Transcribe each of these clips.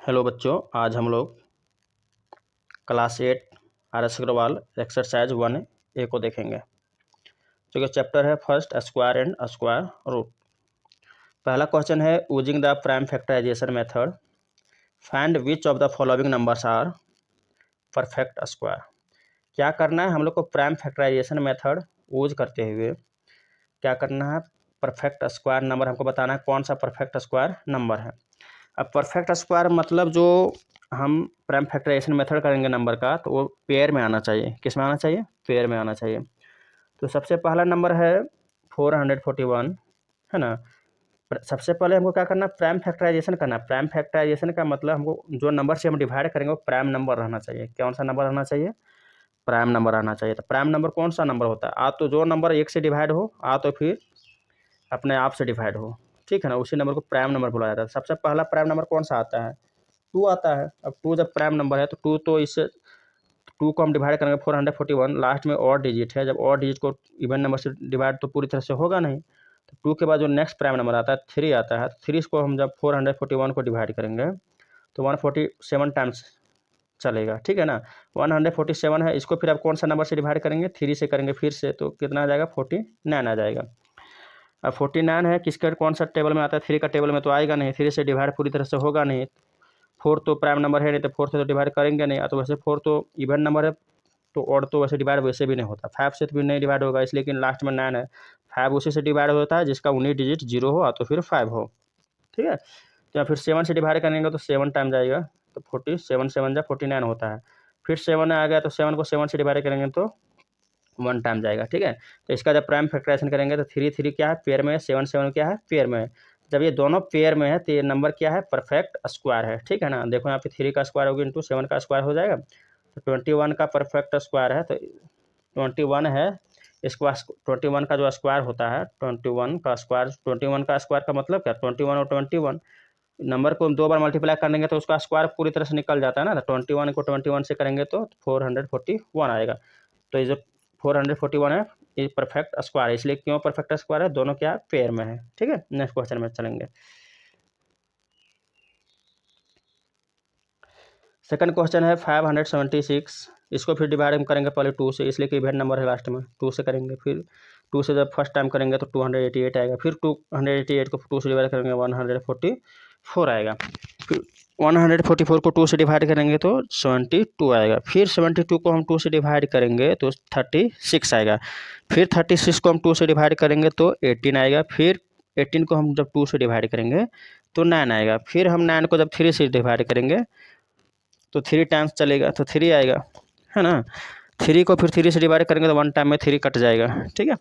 Hello बच्चों, आज हम लोग class 8 RS Agarwal exercise 1A को देखेंगे, जो कि चैप्टर है first square and square root. पहला क्वेश्चन है using the prime factorization method find which of the following numbers are perfect square. क्या करना है हम लोग को? प्राइम फैक्टराइजेशन मेथड यूज करते हुए क्या करना है? परफेक्ट स्क्वायर नंबर हमको बताना है, कौन सा परफेक्ट स्क्वायर नंबर है। अब परफेक्ट स्क्वायर मतलब जो हम प्राइम फैक्टराइजेशन मेथड करेंगे नंबर का, तो वो पेयर में आना चाहिए। किस में आना चाहिए? पेयर में आना चाहिए। तो सबसे पहला नंबर है 441, है ना। सबसे पहले हमको क्या करना? प्राइम फैक्टराइजेशन करना। प्राइम फैक्टराइजेशन का मतलब हमको जो नंबर से हम डिवाइड करेंगे वो प्राइम नंबर रहना चाहिए। कौन सा नंबर रहना चाहिए? प्राइम नंबर रहना चाहिए। तो प्राइम नंबर कौन सा नंबर होता है? आ तो जो नंबर 1 से डिवाइड हो, आ तो फिर अपने आप से डिवाइड हो, ठीक है ना, उसी नंबर को प्राइम नंबर बोला जाता है। सबसे पहला प्राइम नंबर कौन सा आता है? 2 आता है। अब 2 जब प्राइम नंबर है तो 2 तो इससे 2 को हम डिवाइड करेंगे 441, लास्ट में और डिजिट है। जब और डिजिट को इवन नंबर से डिवाइड तो पूरी तरह से होगा नहीं। तो 2 के बाद जो नेक्स्ट प्राइम नंबर आता है 3 आता है। 3 को हम जब 441 को डिवाइड करेंगे तो 147 टाइम्स चलेगा, ठीक है ना। 147 है, इसको फिर आप कौन सा नंबर से डिवाइड करेंगे? 3 से करेंगे फिर से, तो कितना आ जाएगा? 49 आ जाएगा। अब 49 है, किसका कौन सा टेबल में आता है? 3 का टेबल में तो आएगा नहीं, 3 से डिवाइड पूरी तरह से होगा नहीं। 4 तो प्राइम नंबर है नहीं, तो 4 से तो डिवाइड करेंगे नहीं। तो वैसे 4 तो इवन नंबर है, तो और तो वैसे डिवाइड वैसे भी नहीं होता। 5 से तो भी नहीं डिवाइड होगा, इसलिए कि लास्ट में 9 है। 5 उसी से डिवाइड होता है जिसका 19 डिजिट 0 हो तो फिर 5 हो, ठीक है। तो या फिर 7 से डिवाइड करेंगे तो 7 टाइम जाएगा, तो 47 7 जा 49 होता है। फिर 7 आ गया तो 7 को 7 से डिवाइड करेंगे तो 1 टाइम जाएगा, ठीक है। तो इसका जब प्राइम फैक्टराइजेशन करेंगे तो 3 3 क्या है? पेयर में है। 7 7 क्या है? पेयर में है। जब ये दोनों पेयर में है तो ये नंबर क्या है? परफेक्ट स्क्वायर है, ठीक है ना। देखो यहाँ पे 3 का स्क्वायर होगी इंटू 7 का स्क्वायर हो जाएगा, तो 21 का परफेक्ट स्क्वायर है। तो 21 है, इसको 21 का जो स्क्वायर होता है, 21 का स्क्वायर, 21 का स्क्वायर का मतलब क्या? 21 और 21 नंबर को हम 2 बार मल्टीप्लाई कर लेंगे तो उसका स्क्वायर पूरी तरह से निकल जाता है ना। तो 21 को 21 से करेंगे तो 441 आएगा। तो ये जो 441 है ये परफेक्ट स्क्वायर है। इसलिए क्यों परफेक्ट स्क्वायर है? दोनों क्या पेयर में है, ठीक है। नेक्स्ट क्वेश्चन में चलेंगे। सेकंड क्वेश्चन है 576। इसको फिर डिवाइड हम करेंगे पहले 2 से, इसलिए कि इवेंट नंबर है लास्ट में। 2 से करेंगे, फिर 2 से जब फर्स्ट टाइम करेंगे तो 288 आएगा। फिर 288 को 2 से डिवाइड करेंगे 144 आएगा। फिर 144 को 2 से डिवाइड करेंगे तो 72 आएगा। फिर 72 को हम 2 से डिवाइड करेंगे तो 36 आएगा। फिर 36 को हम 2 से डिवाइड करेंगे तो 18 आएगा। फिर 18 को हम जब 2 से डिवाइड करेंगे तो 9 आएगा। फिर हम 9 को जब 3 से डिवाइड करेंगे तो 3 टाइम्स चलेगा तो 3 आएगा, है ना। 3 को फिर 3 से डिवाइड करेंगे तो 1 टाइम में 3 कट जाएगा, ठीक है।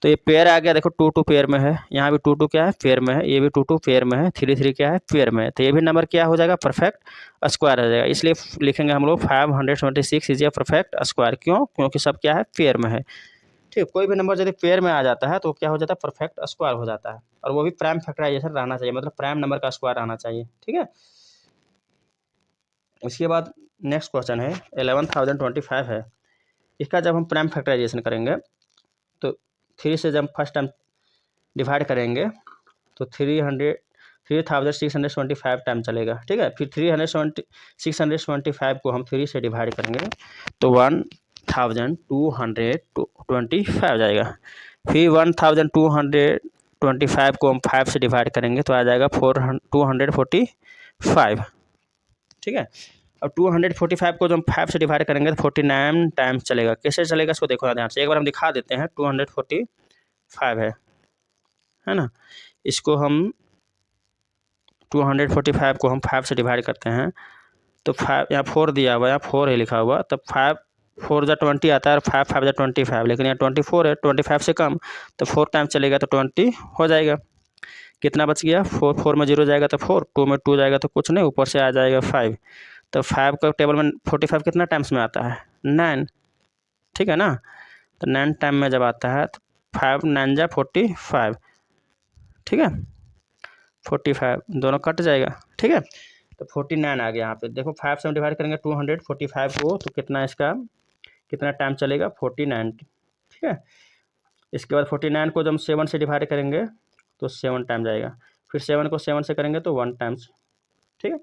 तो ये पेयर आ गया। देखो 2 2 पेयर में है, यहाँ भी 2 2 क्या है? पेयर में है। ये भी 2 2 पेयर में है। 3 3 क्या है? पेयर में है। तो ये भी नंबर क्या हो जाएगा? परफेक्ट स्क्वायर हो जाएगा। इसलिए लिखेंगे हम लोग 576 इज ए परफेक्ट स्क्वायर। क्यों? क्योंकि सब क्या है? पेयर में है, ठीक। कोई भी नंबर यदि पेयर में आ जाता है तो क्या हो जाता है? परफेक्ट स्क्वायर हो जाता है। और वो भी प्राइम फैक्टराइजेशन रहना चाहिए, मतलब प्राइम नंबर का स्क्वायर रहना चाहिए, ठीक है। इसके बाद नेक्स्ट क्वेश्चन है 11025 है। इसका जब हम प्राइम फैक्टराइजेशन करेंगे तो 3 से जब फर्स्ट टाइम डिवाइड करेंगे तो 3625 टाइम चलेगा, ठीक है। फिर 625 को हम 3 से डिवाइड करेंगे तो 1225 जाएगा। फिर 1225 को हम 5 से डिवाइड करेंगे तो आ जाएगा 245, ठीक है। अब 245 को जब हम 5 से डिवाइड करेंगे तो 49 टाइम्स चलेगा। कैसे चलेगा इसको देखो ध्यान से, एक बार हम दिखा देते हैं। 245 है ना। इसको हम 245 को हम 5 से डिवाइड करते हैं तो 5, यहाँ 4 दिया हुआ है, यहाँ 4 है लिखा हुआ, तब 5 4 जा 20 आता है और 5 5 जा 25, लेकिन यहाँ 24 है, 25 से कम, तो 4 टाइम चलेगा तो 20 हो जाएगा। कितना बच गया? 4 4 में 0 जाएगा तो 4, 2 में 2 जाएगा तो कुछ नहीं, ऊपर से आ जाएगा 5। तो 5 का टेबल में 45 कितना टाइम्स में आता है? 9, ठीक है ना। तो 9 टाइम में जब आता है तो 5 9 जा 45, ठीक है। 45 दोनों कट जाएगा, ठीक है। तो 49 आ गया यहाँ पे। देखो 5 से हम डिवाइड करेंगे 245 को तो कितना इसका कितना टाइम चलेगा? 49, ठीक है। इसके बाद 49 को जब हम 7 से डिवाइड करेंगे तो 7 टाइम जाएगा। फिर 7 को 7 से करेंगे तो 1 टाइम्स, ठीक है।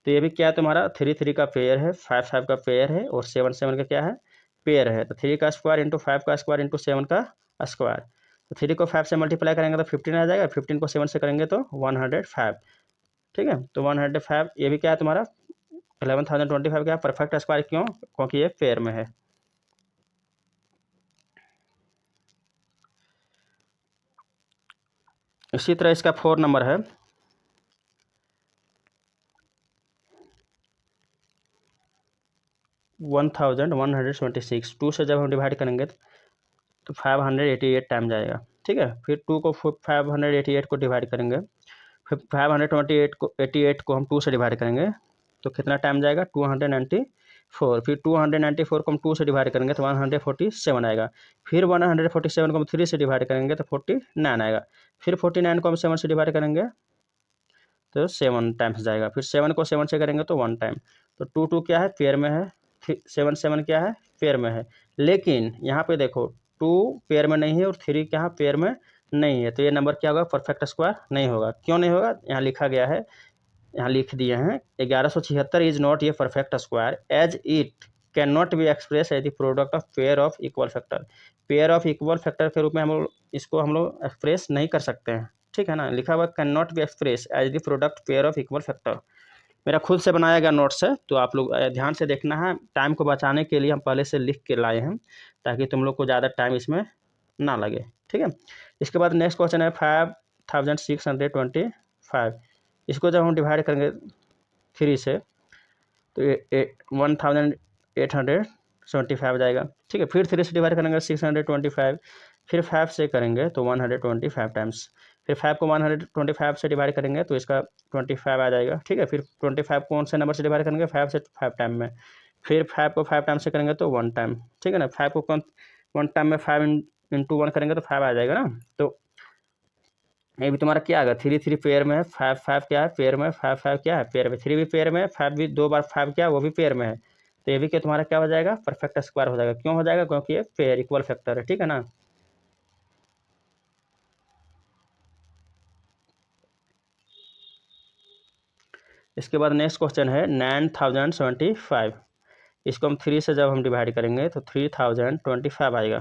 तो ये भी क्या है तुम्हारा 3 3 का पेयर है, 5 5 का पेयर है और 7 7 का क्या है पेयर है। तो 3 का स्क्वायर इंटू 5 का स्क्वायर इंटू 7 का स्क्वायर। तो 3 को 5 से मल्टीप्लाई करेंगे तो 15 आ जाएगा, 15 को 7 से करेंगे तो 105। ठीक है, तो 105 ये भी क्या है तुम्हारा 11,025 क्या परफेक्ट स्क्वायर, क्यों? क्योंकि ये पेयर में है। इसी तरह इसका 4 नंबर है 1126। 2 से जब हम डिवाइड करेंगे तो 588 टाइम जाएगा। ठीक है, फिर 2 को 588 को डिवाइड करेंगे, फिर 528 को हम 2 से डिवाइड करेंगे तो कितना टाइम जाएगा 294। फिर 294 को हम 2 से डिवाइड करेंगे तो 147 आएगा। फिर 147 को हम 3 से डिवाइड करेंगे तो 49 आएगा। फिर 49 को हम 7 से डिवाइड करेंगे तो 7 टाइम्स जाएगा। फिर 7 को 7 से करेंगे तो 1 टाइम। तो 2 2 क्या है पेयर में है, 7 7 क्या है पेयर में है। लेकिन यहाँ पे देखो 2 पेयर में नहीं है और 3 क्या है पेयर में नहीं है, तो ये नंबर क्या होगा परफेक्ट स्क्वायर नहीं होगा। क्यों नहीं होगा? यहाँ लिखा गया है, यहाँ लिख दिए हैं 1176 is not a perfect square as it can not be express as the product of pair of equal factor. Pair of equal factor के रूप में हम लोग एक्सप्रेस नहीं कर सकते हैं। ठीक है ना, लिखा हुआ can not be express as the product pair of equal factor. मेरा खुद से बनाया गया नोट्स है, तो आप लोग ध्यान से देखना है। टाइम को बचाने के लिए हम पहले से लिख के लाए हैं ताकि तुम लोग को ज़्यादा टाइम इसमें ना लगे। ठीक है, इसके बाद नेक्स्ट क्वेश्चन है 5625। इसको जब हम डिवाइड करेंगे 3 से तो 1875 जाएगा। ठीक है, फिर 3 से डिवाइड करेंगे 625, फिर 5 से करेंगे तो 125 टाइम्स, फिर 5 को 125 से डिवाइड करेंगे तो इसका 25 आ जाएगा। ठीक है, फिर 25 कौन से नंबर से डिवाइड करेंगे 5 से 5 टाइम में, फिर 5 को 5 टाइम से करेंगे तो 1 टाइम। ठीक है ना, 5 को 1 टाइम में 5 इंटू 1 करेंगे तो 5 आ जाएगा ना। तो ये भी तुम्हारा क्या आएगा 3 3 पेयर में है, 5 5 क्या है पेयर में, 5 5 क्या है पेयर में, 3 भी पेयर में है, 5 भी 2 बार 5 क्या वो भी पेयर में है। तो ये भी क्या तुम्हारा क्या हो जाएगा परफेक्ट स्क्वायर हो जाएगा। क्यों हो जाएगा? क्योंकि ये पेयर इक्वल फैक्टर है। ठीक है ना, इसके बाद नेक्स्ट क्वेश्चन है 9075। इसको हम 3 से जब हम डिवाइड करेंगे तो 3025 आएगा।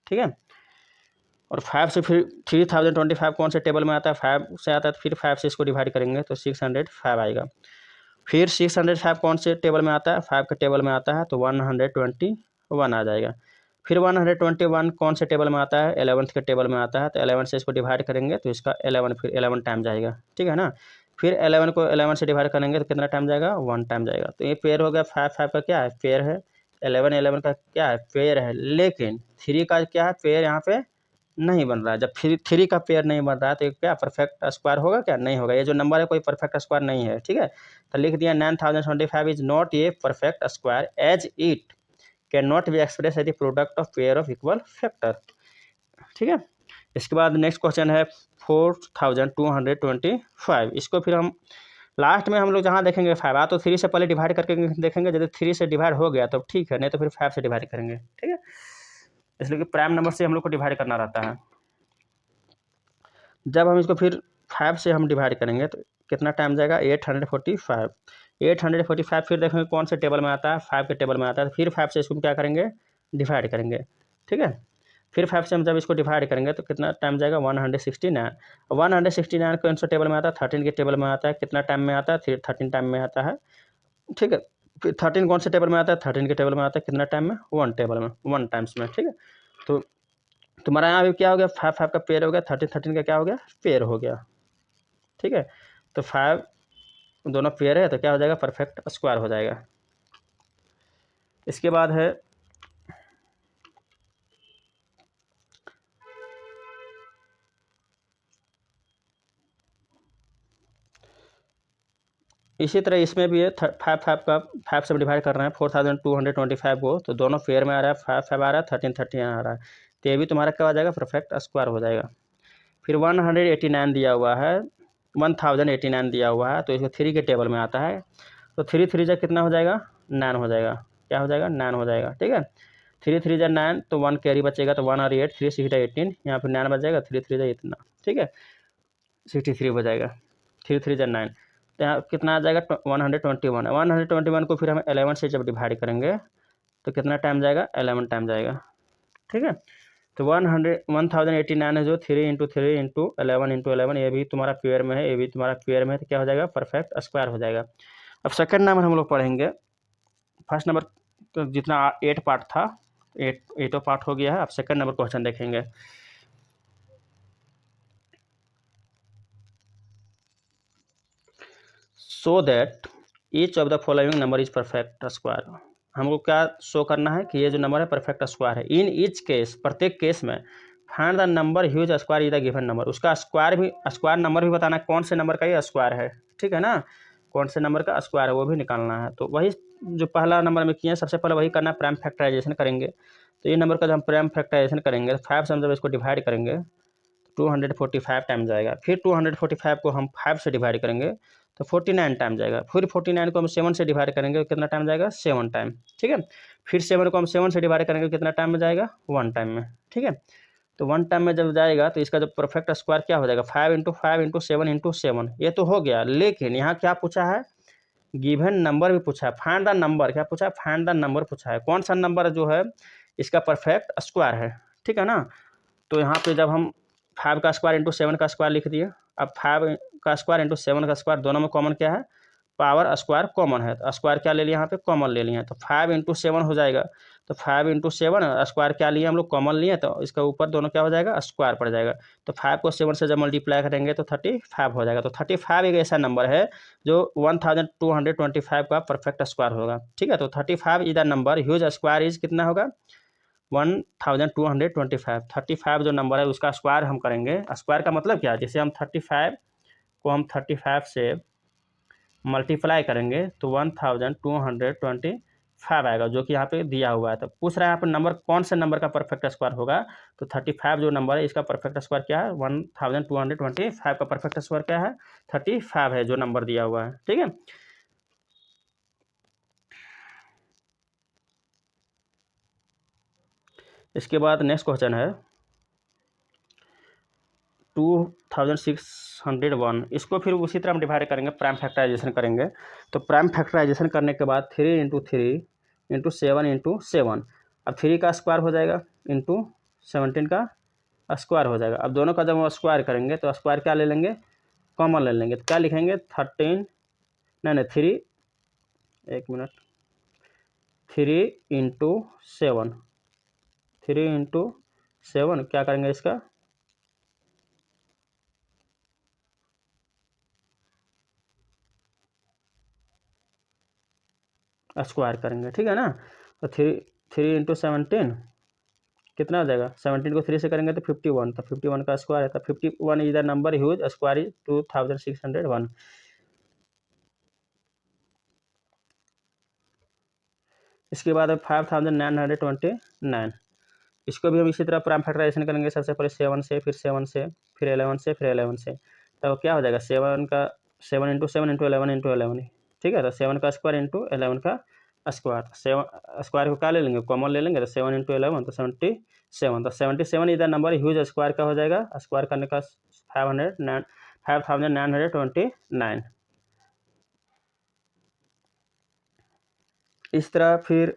ठीक है, और 5 से फिर 3025 कौन से टेबल में आता है 5 से आता है, तो फिर 5 से इसको डिवाइड करेंगे तो 605 आएगा। फिर 605 कौन से टेबल में आता है 5 के टेबल में आता है तो 121 आ जाएगा। फिर 121 कौन से टेबल में आता है 11th के टेबल में आता है, तो 11 से इसको डिवाइड करेंगे तो इसका 11 फिर 11 टाइम जाएगा। ठीक है ना, फिर 11 को 11 से डिवाइड करेंगे तो कितना टाइम जाएगा 1 टाइम जाएगा। तो ये पेयर हो गया 5 5 का क्या है पेयर है, 11 11 का क्या है पेयर है, लेकिन 3 का क्या है पेयर यहाँ पे नहीं बन रहा है। जब 3 का पेयर नहीं बन रहा है तो क्या परफेक्ट स्क्वायर होगा क्या? नहीं होगा। ये जो नंबर है कोई परफेक्ट स्क्वायर नहीं है। ठीक है, तो लिख दिया 9075 is not a perfect square as it can not be express as the product of pair of equal factor. ठीक है, इसके बाद नेक्स्ट क्वेश्चन है 4225। इसको फिर हम लास्ट में हम लोग जहाँ देखेंगे 5 आ तो 3 से पहले डिवाइड करके देखेंगे, यदि 3 से डिवाइड हो गया तो ठीक है, नहीं तो फिर 5 से डिवाइड करेंगे। ठीक है, इसलिए कि प्राइम नंबर से हम लोग को डिवाइड करना रहता है। जब हम इसको फिर 5 से हम डिवाइड करेंगे तो कितना टाइम जाएगा 845। 845 फिर देखेंगे कौन से टेबल में आता है 5 के टेबल में आता है, फिर 5 से इसको क्या करेंगे डिवाइड करेंगे। ठीक है, फिर 5 से हम जब इसको डिवाइड करेंगे तो कितना टाइम जाएगा 169। 169 कौन सा टेबल में आता है 13 के टेबल में आता है, कितना टाइम में आता है 13 टाइम में आता है। ठीक है, फिर 13 कौन से टेबल में आता है 13 के टेबल में आता है, कितना टाइम में 1 टेबल में 1 टाइम्स में। ठीक है, तो तुम्हारा यहाँ भी क्या हो गया 5 5 का पेयर हो गया, 13 13 का क्या हो गया पेयर हो गया। ठीक है, तो 5 दोनों पेयर है तो क्या हो जाएगा परफेक्ट स्क्वायर हो जाएगा। इसके बाद है इसी तरह इसमें भी है 5 5 का 5 से डिवाइड कर रहे हैं 4225 को, तो दोनों पेयर में आ रहा है 5 5 आ रहा है 13 13 आ रहा है, तो ये भी तुम्हारा क्या हो जाएगा परफेक्ट स्क्वायर हो जाएगा। फिर 189 दिया हुआ है 1089 दिया हुआ है, तो इसको 3 के टेबल में आता है, तो 3 3 जा कितना हो जाएगा 9 हो जाएगा। क्या हो जाएगा 9 हो जाएगा। ठीक है, 3 3 जा 9 तो 1 कैरी बचेगा तो 1 और 8 3 6 18, यहाँ पर 9 बच जाएगा 3 3 जा इतना। ठीक है, 63 हो जाएगा 3 3 जा 9। तो यहाँ कितना आ जाएगा 121 है। 121 को फिर हम 11 से जब डिवाइड करेंगे तो कितना टाइम जाएगा, 11 टाइम जाएगा। ठीक है, तो 1089 है जो 3 इंटू 3 इंटू 11 ये भी तुम्हारा पेयर में है, ये भी तुम्हारा पेयर में है, तो क्या हो जाएगा, परफेक्ट स्क्वायर हो जाएगा। अब सेकंड नंबर हम लोग पढ़ेंगे। फर्स्ट नंबर तो जितना 8 पार्ट था, 8 पार्ट हो गया है। अब सेकंड नंबर क्वेश्चन देखेंगे। So that each of the following number is perfect square. हमको क्या शो करना है कि ये जो नंबर है परफेक्ट स्क्वायर है। इन ईच केस, प्रत्येक केस में, find the number whose square is the given number. उसका स्क्वायर भी, स्क्वायर नंबर भी बताना है, कौन से नंबर का ये स्क्वायर है। ठीक है ना, कौन से नंबर का स्क्वायर है वो भी निकालना है। तो वही जो पहला नंबर में किए हैं, सबसे पहले वही करना है, प्राइम फैक्टराइजेशन करेंगे। तो ये नंबर का जब हम प्राइम फैक्टराइजेशन करेंगे, 5 से हम जब इसको डिवाइड करेंगे 245 टाइम जाएगा। फिर 245 को हम 5 से डिवाइड करेंगे तो 49 टाइम जाएगा। फिर 49 को हम 7 से डिवाइड करेंगे, कितना टाइम जाएगा, 7 टाइम। ठीक है, फिर 7 को हम 7 से डिवाइड करेंगे, कितना टाइम में जाएगा, 1 टाइम में। ठीक है, तो 1 टाइम में जब जाएगा तो इसका जो परफेक्ट स्क्वायर क्या हो जाएगा, 5 इंटू 5 इंटू 7 इंटू 7। ये तो हो गया, लेकिन यहाँ क्या पूछा है, गिवन नंबर भी पूछा है। फाइंड द नंबर, क्या पूछा है, फाइंड द नंबर पूछा है, कौन सा नंबर जो है इसका परफेक्ट स्क्वायर है। ठीक है ना, तो यहाँ पे जब हम 5 का स्क्वायर इंटू 7 का स्क्वायर लिख दिए। अब 5 का स्क्वायर इंटू 7 का स्क्वायर, दोनों में कॉमन क्या है, पावर स्क्वायर कॉमन है, तो स्क्वायर क्या ले लिया, यहाँ पे कॉमन ले लिए हैं, तो 5 इंटू 7 हो जाएगा। तो 5 इंटू 7 स्क्वायर क्या लिए हम लोग, कॉमन लिए, तो इसका ऊपर दोनों क्या हो जाएगा, स्क्वायर पड़ जाएगा। तो 5 को 7 से जब मल्टीप्लाई करेंगे तो 35 हो जाएगा। तो 35 एक ऐसा नंबर है जो 1225 का परफेक्ट स्क्वायर होगा। ठीक है, तो 35 is the number whose square is कितना होगा, 1225। 35 जो नंबर है उसका स्क्वायर हम करेंगे। स्क्वायर का मतलब क्या है, जैसे हम 35 को हम 35 से मल्टीप्लाई करेंगे तो 1225 आएगा, जो कि यहाँ पे दिया हुआ है। तो पूछ रहा है यहाँ पर नंबर, कौन से नंबर का परफेक्ट स्क्वायर होगा। तो 35 जो नंबर है इसका परफेक्ट स्क्वायर क्या है, 1225 का परफेक्ट स्क्वायर क्या है, 35 है जो नंबर दिया हुआ है। ठीक है, इसके बाद नेक्स्ट क्वेश्चन है 2601। इसको फिर उसी तरह हम डिवाइड करेंगे, प्राइम फैक्टराइजेशन करेंगे। तो प्राइम फैक्टराइजेशन करने के बाद 3 इंटू 3 इंटू 7 इंटू 7। अब 3 का स्क्वायर हो जाएगा इंटू 17 का स्क्वायर हो जाएगा। अब दोनों का जब हम स्क्वायर करेंगे तो स्क्वायर क्या ले लेंगे, कॉमन ले लेंगे। तो क्या लिखेंगे, 13, नहीं 3, एक मिनट, 3 इंटू 7, 3 इंटू 7 क्या करेंगे, इसका स्क्वायर करेंगे। ठीक है ना, तो 3 इंटू 17 कितना हो जाएगा, 17 को 3 से करेंगे तो 51, तो 51 का स्क्वायर है, तो 51 is the number whose square is 2601। इसके बाद 5929, इसको भी हम इसी तरह प्राइम फैक्टराइजेशन करेंगे। सबसे पहले 7 से, फिर 7 से, फिर 11 से, फिर 11 से। तो क्या हो जाएगा, 7 का 7 इंटू 7 इंटू 11 इंटू 11। ठीक है, तो 7 का स्क्वायर इंटू 11 का स्क्वायर। 7 स्क्वायर को क्या ले लेंगे, कॉमन ले लेंगे, तो 7 इंटू 11 तो 77। तो 77 इधर नंबर ह्यूज स्क्वायर का हो जाएगा, स्क्वायर करने का 5929। इस तरह फिर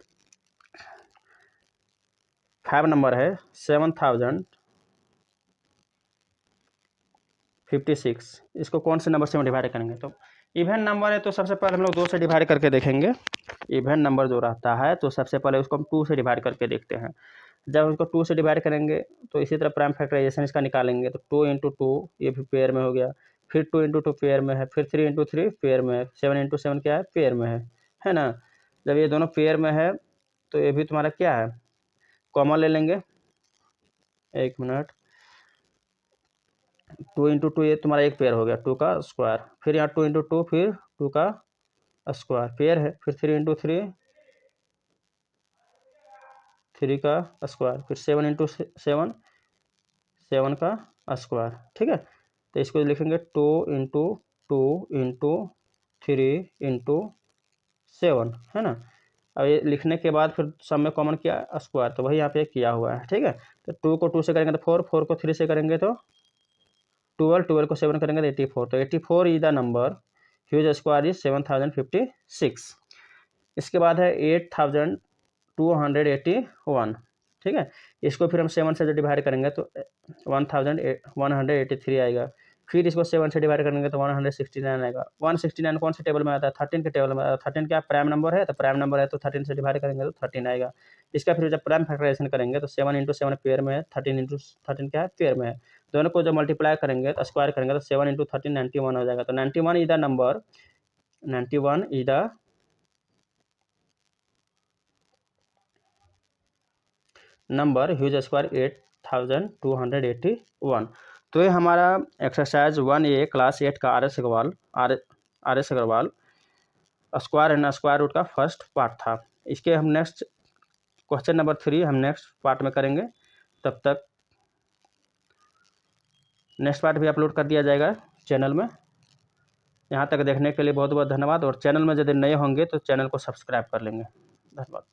5 नंबर है 7056। इसको कौन से नंबर से हम डिवाइड करेंगे, तो इवन नंबर है तो सबसे पहले हम लोग 2 से डिवाइड करके देखेंगे। इवन नंबर जो रहता है तो सबसे पहले उसको हम 2 से डिवाइड करके देखते हैं। जब उसको 2 से डिवाइड करेंगे तो इसी तरह प्राइम फैक्टराइजेशन इसका निकालेंगे, तो 2 इंटू 2 ये भी पेयर में हो गया, फिर 2 इंटू 2 पेयर में है, फिर 3 इंटू 3 पेयर में है, 7 इंटू 7 क्या है, पेयर में है ना। जब ये दोनों पेयर में है तो ये भी तुम्हारा क्या है, कॉमन ले लेंगे। एक मिनट, 2 इंटू 2 ये तुम्हारा एक पेयर हो गया, 2 का स्क्वायर, फिर यहाँ 2 इंटू 2 फिर 2 का स्क्वायर पेयर है, फिर 3 इंटू 3 3 का स्क्वायर, फिर 7 इंटू 7 7 का स्क्वायर। ठीक है, तो इसको लिखेंगे 2 इंटू 2 इंटू 3 इंटू 7, है ना। अब ये लिखने के बाद फिर सब में कॉमन किया स्क्वायर, तो वही यहाँ पे किया हुआ है। ठीक है, तो 2 को 2 से करेंगे तो 4, 4 को 3 से करेंगे तो 12, 12 को 7 करेंगे तो 84। तो 84 is the number whose square is 7056। इसके बाद है 8281, ठीक है। इसको फिर हम 7 से डिवाइड करेंगे तो 1183 आएगा। फिर इसको 7 से डिवाइड करेंगे तो 169 आएगा। 169 कौन से टेबल में आता है? 13 के टेबल में आता है। 13 क्या प्राइम नंबर है? तो प्राइम नंबर है तो 13 से डिवाइड करेंगे तो 13 आएगा। इसका फिर जब प्राइम फैक्टराइजेशन करेंगे तो 7 × 7 पेयर में है, 13 × 13 क्या है? पेयर में है। दोनों को जब मल्टीप्लाई करेंगे तो स्क्वायर करेंगे तो 7 × 13 91 हो जाएगा। तो 91 is the number, 91 is the number whose square 8281। तो ये हमारा एक्सरसाइज 1A क्लास 8 का R S Agarwal square and square root का फर्स्ट पार्ट था। इसके हम नेक्स्ट क्वेश्चन नंबर 3 हम नेक्स्ट पार्ट में करेंगे। तब तक नेक्स्ट पार्ट भी अपलोड कर दिया जाएगा चैनल में। यहाँ तक देखने के लिए बहुत बहुत धन्यवाद। और चैनल में यदि नए होंगे तो चैनल को सब्सक्राइब कर लेंगे। धन्यवाद।